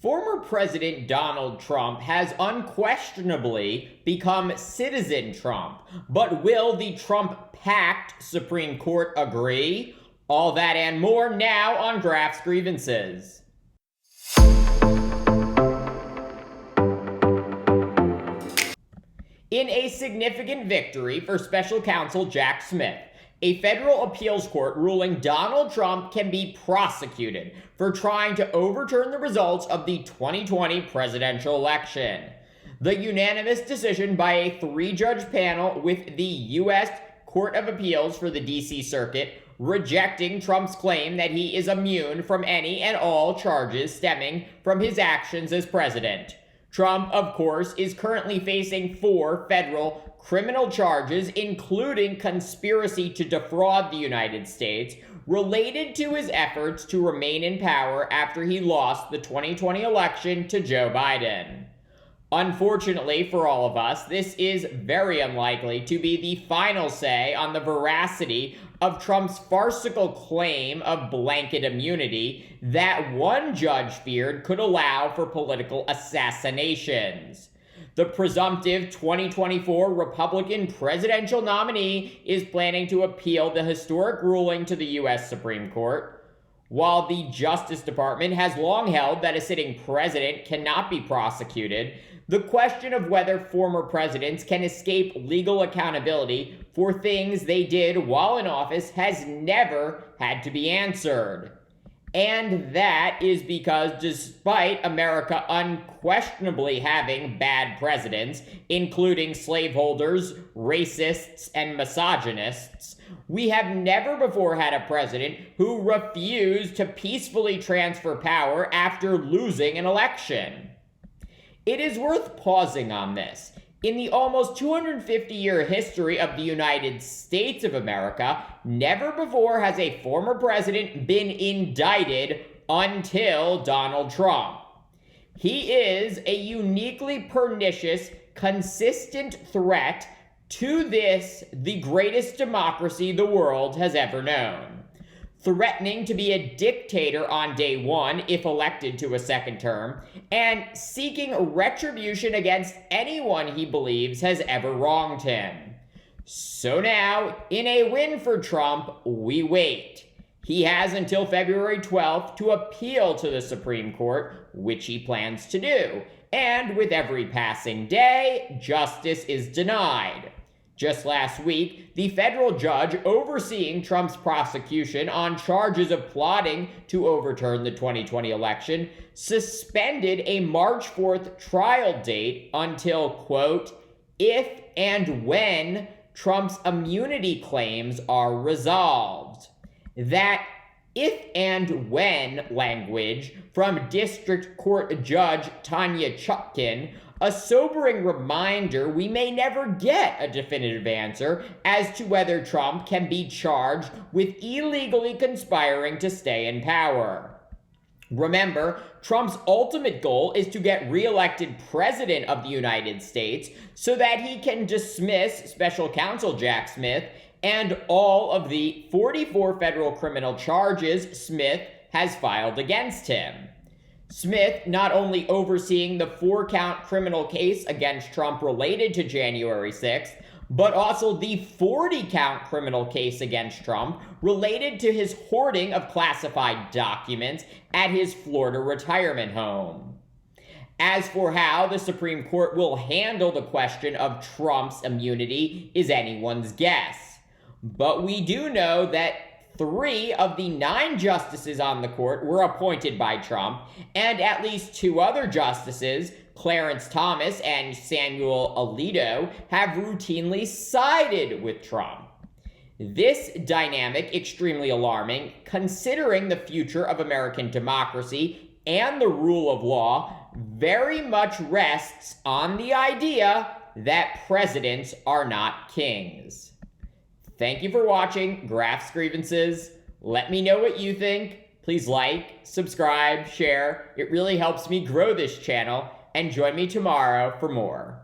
Former President Donald Trump has unquestionably become Citizen Trump, but will the Trump-packed Supreme Court agree? All that and more now on Graf's Grievances. In a significant victory for Special Counsel Jack Smith, a federal appeals court ruling Donald Trump can be prosecuted for trying to overturn the results of the 2020 presidential election. The unanimous decision by a three-judge panel with the U.S. Court of Appeals for the D.C. Circuit rejecting Trump's claim that he is immune from any and all charges stemming from his actions as president. Trump, of course, is currently facing 4 federal criminal charges, including conspiracy to defraud the United States, related to his efforts to remain in power after he lost the 2020 election to Joe Biden. Unfortunately for all of us, this is very unlikely to be the final say on the veracity of Trump's farcical claim of blanket immunity that one judge feared could allow for political assassinations. The presumptive 2024 Republican presidential nominee is planning to appeal the historic ruling to the U.S. Supreme Court. While the Justice Department has long held that a sitting president cannot be prosecuted, the question of whether former presidents can escape legal accountability for things they did while in office has never had to be answered. And that is because despite America unquestionably having bad presidents, including slaveholders, racists, and misogynists, we have never before had a president who refused to peacefully transfer power after losing an election. It is worth pausing on this. In the almost 250-year history of the United States of America, never before has a former president been indicted until Donald Trump. He is a uniquely pernicious, consistent threat to this, the greatest democracy the world has ever known. Threatening to be a dictator on day one if elected to a second term, and seeking retribution against anyone he believes has ever wronged him. So now, in a win for Trump, we wait. He has until February 12th to appeal to the Supreme Court, which he plans to do, and with every passing day, justice is denied. Just last week, the federal judge overseeing Trump's prosecution on charges of plotting to overturn the 2020 election suspended a March 4th trial date until, quote, if and when Trump's immunity claims are resolved. That if and when language from District Court Judge Tanya Chutkin, a sobering reminder we may never get a definitive answer as to whether Trump can be charged with illegally conspiring to stay in power. Remember, Trump's ultimate goal is to get reelected president of the United States so that he can dismiss Special Counsel Jack Smith and all of the 44 federal criminal charges Smith has filed against him. Smith not only overseeing the 4-count criminal case against Trump related to January 6th, but also the 40-count criminal case against Trump related to his hoarding of classified documents at his Florida retirement home. As for how the Supreme Court will handle the question of Trump's immunity is anyone's guess. But we do know that 3 of the 9 justices on the court were appointed by Trump, and at least 2 other justices, Clarence Thomas and Samuel Alito, have routinely sided with Trump. This dynamic extremely alarming, considering the future of American democracy and the rule of law very much rests on the idea that presidents are not kings. Thank you for watching Graf's Grievances. Let me know what you think. Please like, subscribe, share. It really helps me grow this channel. And join me tomorrow for more.